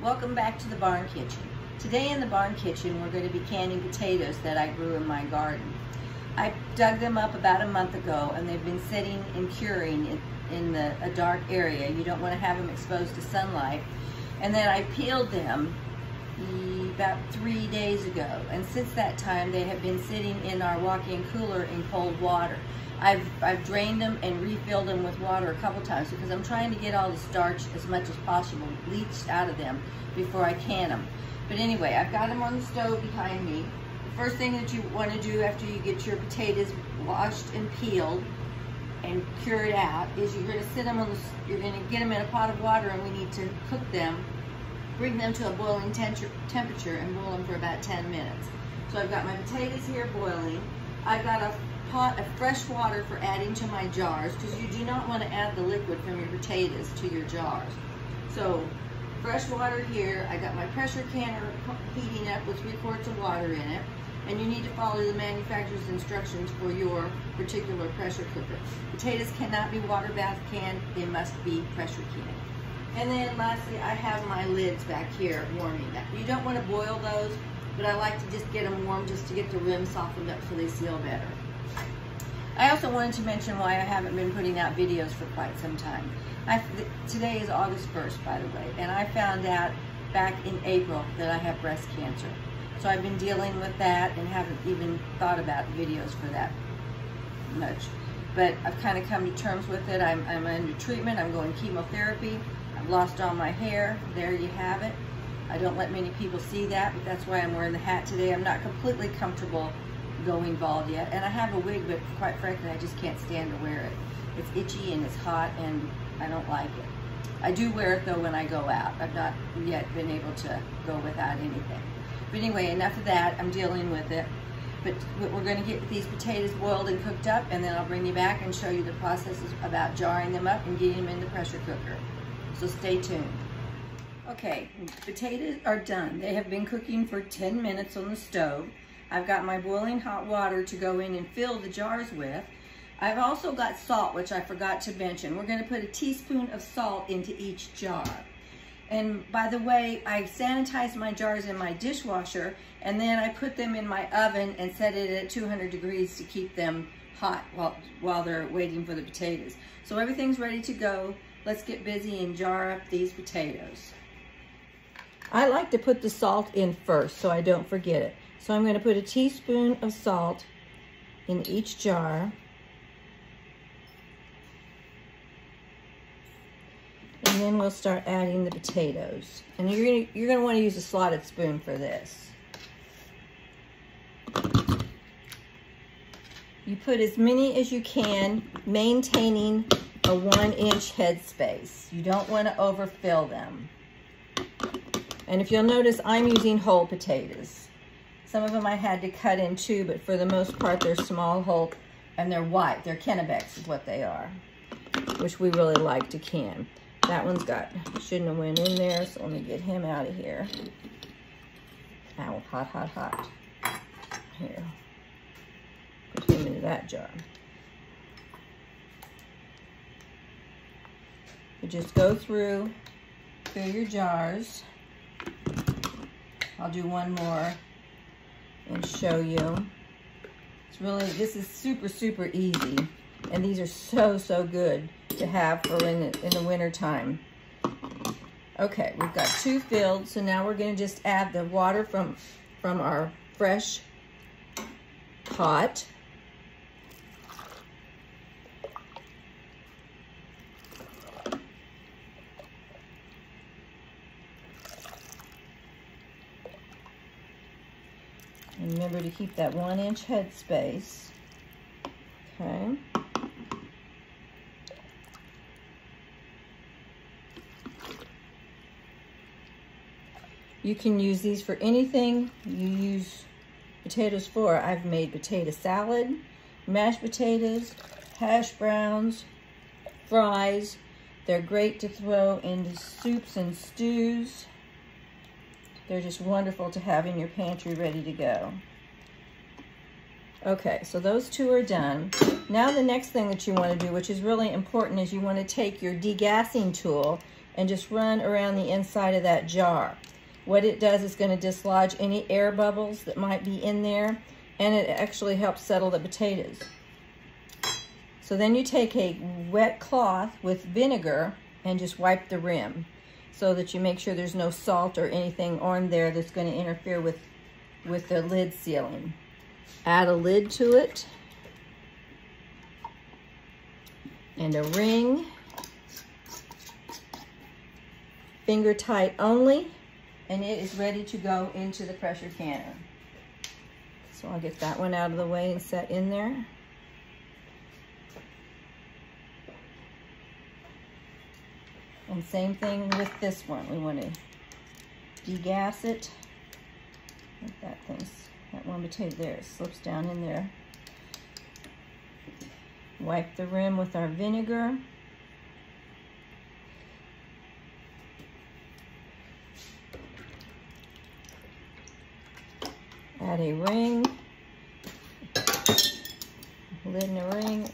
Welcome back to the Barn Kitchen. Today in the Barn Kitchen we're going to be canning potatoes that I grew in my garden. I dug them up about a month ago and they've been sitting and curing in a dark area. You don't want to have them exposed to sunlight. And then I peeled them about 3 days ago, and since that time they have been sitting in our walk-in cooler in cold water. I've drained them and refilled them with water a couple times because I'm trying to get all the starch as much as possible leached out of them before I can them. But anyway, I've got them on the stove behind me. The first thing that you want to do after you get your potatoes washed and peeled and cured out is you're going to sit them on you're going to get them in a pot of water, and we need to cook them, bring them to a boiling temperature and boil them for about 10 minutes. So I've got my potatoes here boiling. I've got a pot of fresh water for adding to my jars because you do not want to add the liquid from your potatoes to your jars. So fresh water here. I got my pressure canner heating up with 3 quarts of water in it, and you need to follow the manufacturer's instructions for your particular pressure cooker. Potatoes cannot be water bath canned, they must be pressure canned. And then lastly, I have my lids back here warming. You don't want to boil those, but I like to just get them warm just to get the rim softened up so they seal better. I also wanted to mention why I haven't been putting out videos for quite some time. Today is August 1st, by the way, and I found out back in April that I have breast cancer. So I've been dealing with that and haven't even thought about videos for that much. But I've kind of come to terms with it. I'm under treatment, I'm going chemotherapy, I've lost all my hair, there you have it. I don't let many people see that, but that's why I'm wearing the hat today. I'm not completely comfortable going bald yet, and I have a wig, but quite frankly I just can't stand to wear it. It's itchy and it's hot and I don't like it. I do wear it though when I go out. I've not yet been able to go without anything. But anyway, enough of that. I'm dealing with it. But we're going to get these potatoes boiled and cooked up, and then I'll bring you back and show you the processes about jarring them up and getting them in the pressure cooker. So stay tuned. Okay, potatoes are done. They have been cooking for 10 minutes on the stove. I've got my boiling hot water to go in and fill the jars with. I've also got salt, which I forgot to mention. We're going to put a teaspoon of salt into each jar. And by the way, I sanitize my jars in my dishwasher, and then I put them in my oven and set it at 200 degrees to keep them hot while they're waiting for the potatoes. So everything's ready to go. Let's get busy and jar up these potatoes. I like to put the salt in first so I don't forget it. So I'm going to put a teaspoon of salt in each jar. And then we'll start adding the potatoes. And you're going to want to use a slotted spoon for this. You put as many as you can, maintaining a 1-inch headspace. You don't want to overfill them. And if you'll notice, I'm using whole potatoes. Some of them I had to cut in too, but for the most part, they're small, whole, and they're white. They're Kennebecs is what they are, which we really like to can. That one's shouldn't have went in there, so let me get him out of here. Ow, hot, hot, hot. Here, put him into that jar. You just go through, fill your jars. I'll do one more and show you. It's really, this is super, super easy. And these are so, so good to have for in the winter time. Okay, we've got 2 filled, so now we're going to just add the water from our fresh pot. And remember to keep that 1-inch headspace. Okay. You can use these for anything you use potatoes for. I've made potato salad, mashed potatoes, hash browns, fries. They're great to throw into soups and stews. They're just wonderful to have in your pantry ready to go. Okay, so those 2 are done. Now the next thing that you want to do, which is really important, is you want to take your degassing tool and just run around the inside of that jar. What it does is going to dislodge any air bubbles that might be in there, and it actually helps settle the potatoes. So then you take a wet cloth with vinegar and just wipe the rim so that you make sure there's no salt or anything on there that's going to interfere with the lid sealing. Add a lid to it and a ring, finger tight only, and it is ready to go into the pressure canner. So I'll get that one out of the way and set in there. And same thing with this one. We want to degas it. That one potato there, it slips down in there. Wipe the rim with our vinegar. Add a ring, lid and a ring,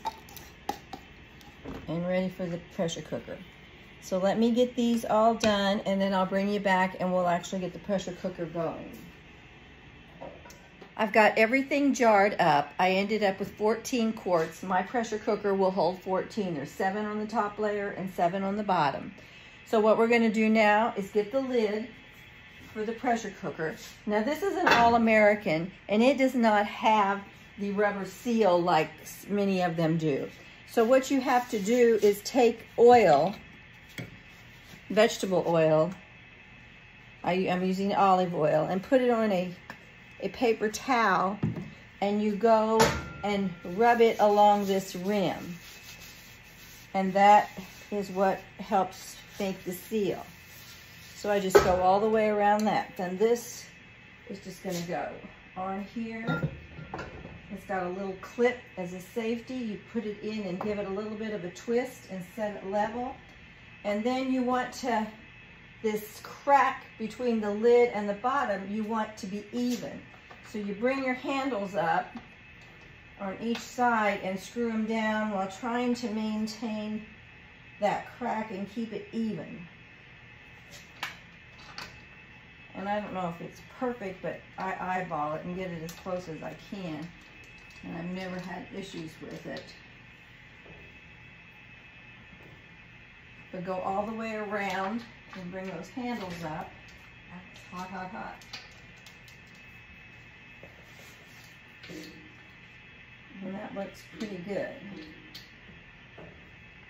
and ready for the pressure cooker. So let me get these all done, and then I'll bring you back and we'll actually get the pressure cooker going. I've got everything jarred up. I ended up with 14 quarts. My pressure cooker will hold 14. There's 7 on the top layer and 7 on the bottom. So what we're gonna do now is get the lid for the pressure cooker. Now this is an All-American, and it does not have the rubber seal like many of them do. So what you have to do is take oil, vegetable oil, I'm using olive oil, and put it on a paper towel, and you go and rub it along this rim. And that is what helps make the seal. So I just go all the way around that. Then this is just gonna go on here. It's got a little clip as a safety. You put it in and give it a little bit of a twist and set it level. And then you want to, this crack between the lid and the bottom, you want to be even. So you bring your handles up on each side and screw them down while trying to maintain that crack and keep it even. And I don't know if it's perfect, but I eyeball it and get it as close as I can. And I've never had issues with it. But go all the way around and bring those handles up. It's hot, hot, hot. And that looks pretty good.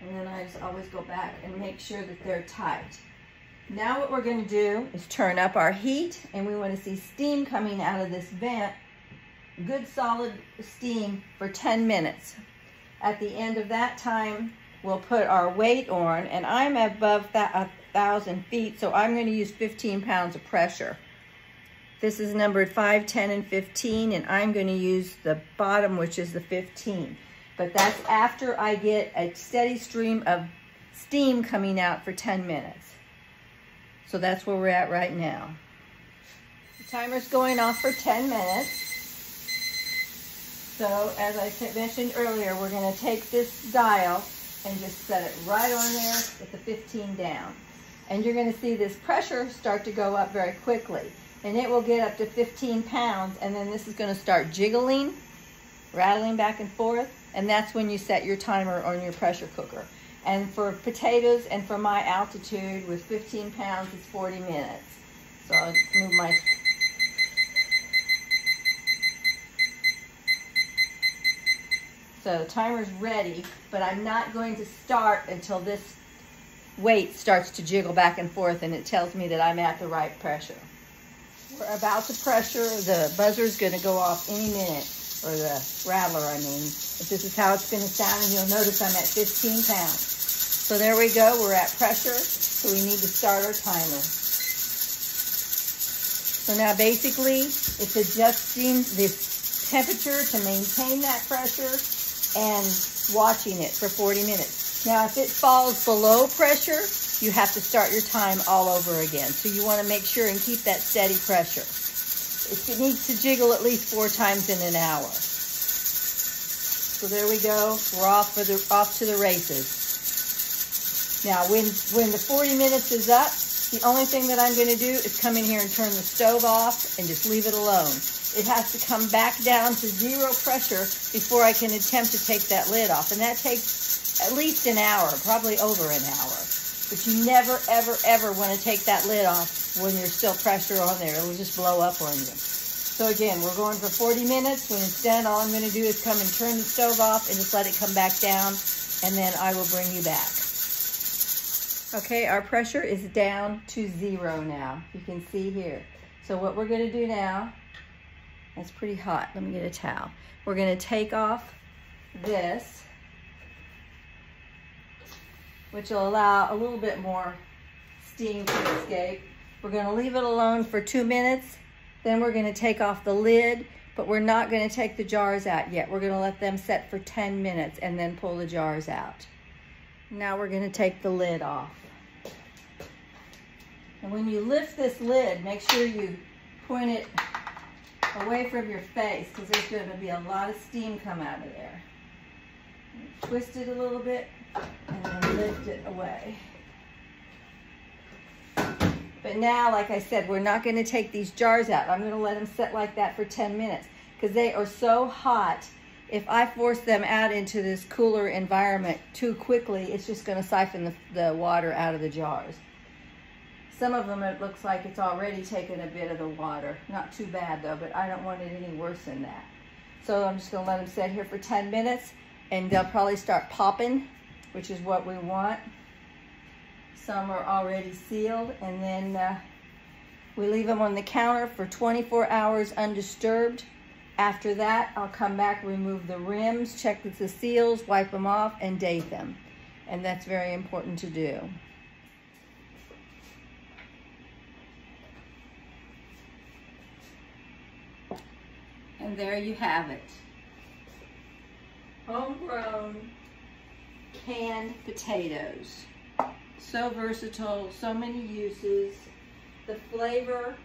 And then I just always go back and make sure that they're tight. Now what we're going to do is turn up our heat, and we want to see steam coming out of this vent, good solid steam for 10 minutes. At the end of that time, we'll put our weight on, and I'm above 1,000 feet, so I'm going to use 15 pounds of pressure. This is numbered 5, 10, and 15, and I'm going to use the bottom, which is the 15. But that's after I get a steady stream of steam coming out for 10 minutes. So that's where we're at right now. The timer's going off for 10 minutes. So as I mentioned earlier, we're going to take this dial and just set it right on there with the 15 down. And you're going to see this pressure start to go up very quickly. And it will get up to 15 pounds, and then this is going to start jiggling, rattling back and forth, and that's when you set your timer on your pressure cooker. And for potatoes and for my altitude with 15 pounds, it's 40 minutes. So I'll move my... So the timer's ready, but I'm not going to start until this weight starts to jiggle back and forth and it tells me that I'm at the right pressure. We're about to pressure. The buzzer's going to go off any minute, or the rattler, I mean. But this is how it's going to sound, and you'll notice I'm at 15 pounds. So there we go, we're at pressure, so we need to start our timer. So now basically, it's adjusting this temperature to maintain that pressure and watching it for 40 minutes. Now if it falls below pressure, you have to start your time all over again. So you want to make sure and keep that steady pressure. It needs to jiggle at least 4 times in an hour. So there we go, we're off to the races. Now, when the 40 minutes is up, the only thing that I'm going to do is come in here and turn the stove off and just leave it alone. It has to come back down to 0 pressure before I can attempt to take that lid off. And that takes at least an hour, probably over an hour. But you never, ever, ever want to take that lid off when there's still pressure on there. It'll just blow up on you. So again, we're going for 40 minutes. When it's done, all I'm going to do is come and turn the stove off and just let it come back down, and then I will bring you back. Okay, our pressure is down to 0 now. You can see here. So what we're going to do now, it's pretty hot. Let me get a towel. We're going to take off this, which will allow a little bit more steam to escape. We're going to leave it alone for 2 minutes. Then we're going to take off the lid, but we're not going to take the jars out yet. We're going to let them set for 10 minutes and then pull the jars out. Now we're going to take the lid off. And when you lift this lid, make sure you point it away from your face, because there's going to be a lot of steam come out of there. Twist it a little bit and then lift it away. But now, like I said, we're not going to take these jars out. I'm going to let them sit like that for 10 minutes because they are so hot. If I force them out into this cooler environment too quickly, it's just going to siphon the water out of the jars. Some of them, it looks like it's already taken a bit of the water. Not too bad though, but I don't want it any worse than that. So I'm just going to let them sit here for 10 minutes and they'll probably start popping, which is what we want. Some are already sealed, and then we leave them on the counter for 24 hours undisturbed. After that, I'll come back, remove the rims, check the seals, wipe them off, and date them. And that's very important to do. And there you have it. Homegrown canned potatoes. So versatile, so many uses. The flavor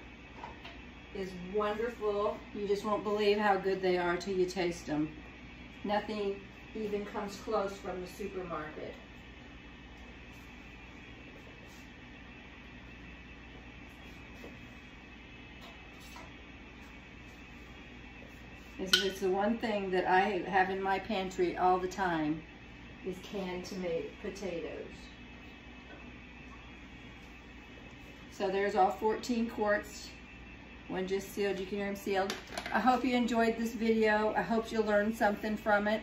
is wonderful. You just won't believe how good they are till you taste them. Nothing even comes close from the supermarket. It's the one thing that I have in my pantry all the time is canned potatoes. So there's all 14 quarts. One just sealed, you can hear them sealed. I hope you enjoyed this video. I hope you learned something from it.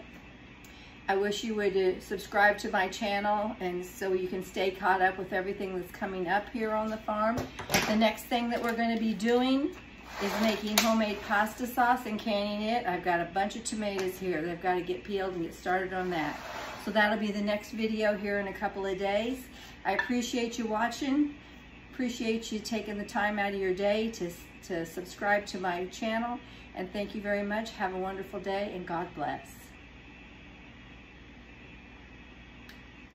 I wish you would subscribe to my channel and so you can stay caught up with everything that's coming up here on the farm. The next thing that we're going to be doing is making homemade pasta sauce and canning it. I've got a bunch of tomatoes here that I've got to get peeled and get started on that. So that'll be the next video here in a couple of days. I appreciate you watching. Appreciate you taking the time out of your day to subscribe to my channel, and thank you very much. Have a wonderful day and God bless.